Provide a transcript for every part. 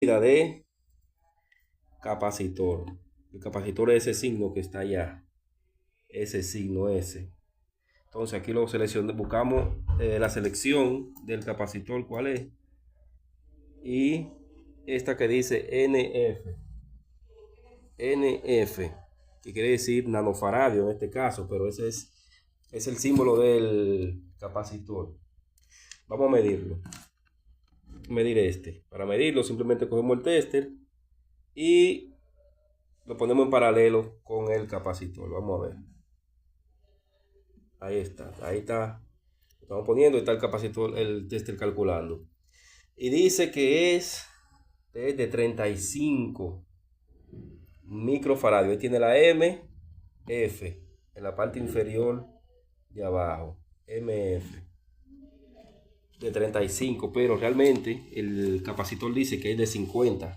líquida de capacitor. El capacitor es ese signo que está allá. Ese signo ese. Entonces aquí lo seleccionamos, buscamos la selección del capacitor, ¿cuál es? Y esta que dice NF. NF, que quiere decir nanofaradio en este caso, pero ese es el símbolo del capacitor. Vamos a medirlo. Medir este. Para medirlo simplemente cogemos el tester y lo ponemos en paralelo con el capacitor. Vamos a ver. Ahí está. Lo estamos poniendo y está el capacitor, el tester calculando. Y dice que es de 35 microfaradios. Ahí tiene la MF en la parte inferior de abajo. MF. De 35, pero realmente el capacitor dice que es de 50.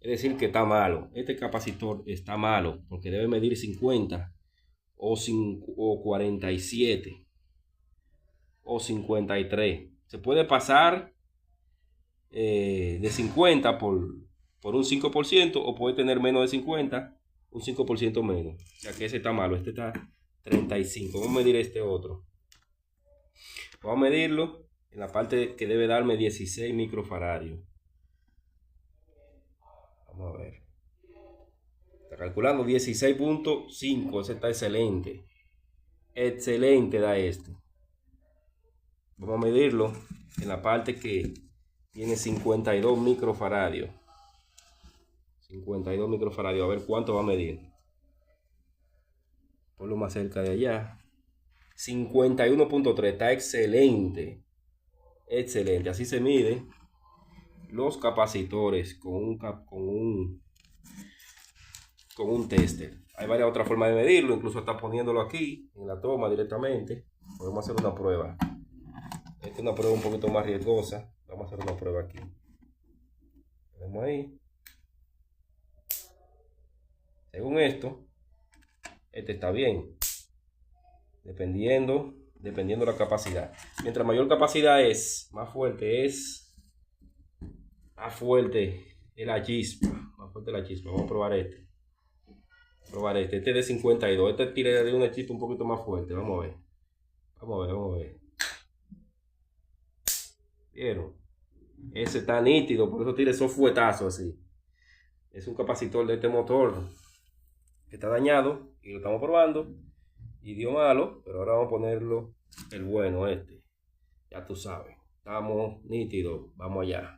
Es decir, que está malo. Este capacitor está malo porque debe medir 50 o 47 o 53. Se puede pasar de 50 por un 5% o puede tener menos de 50, un 5% menos. Ya que ese está malo, este está 35. Vamos a medir este otro. Vamos a medirlo en la parte que debe darme 16 microfaradios. Vamos a ver. Está calculando 16.5. Ese está excelente. Excelente da este. Vamos a medirlo en la parte que tiene 52 microfaradios. 52 microfaradios. A ver cuánto va a medir. Ponlo más cerca de allá. 51.3. Está excelente. Excelente. Así se miden los capacitores con un tester. Hay varias otras formas de medirlo, incluso está poniéndolo aquí en la toma directamente. Podemos hacer una prueba. Esta es una prueba un poquito más riesgosa. Vamos a hacer una prueba aquí. Vemos ahí. Según esto, este está bien. Dependiendo la capacidad. Mientras mayor capacidad es, más fuerte es la chispa. Más fuerte la chispa. Vamos a probar este. Este es de 52. Este tira de una chispa un poquito más fuerte. Vamos a ver. Vamos a ver. ¿Vieron? Ese está nítido, por eso tira esos fuetazos así. Es un capacitor de este motor que está dañado y lo estamos probando y dio malo, pero ahora vamos a ponerlo el bueno este. Ya tú sabes. Estamos nítidos. Vamos allá.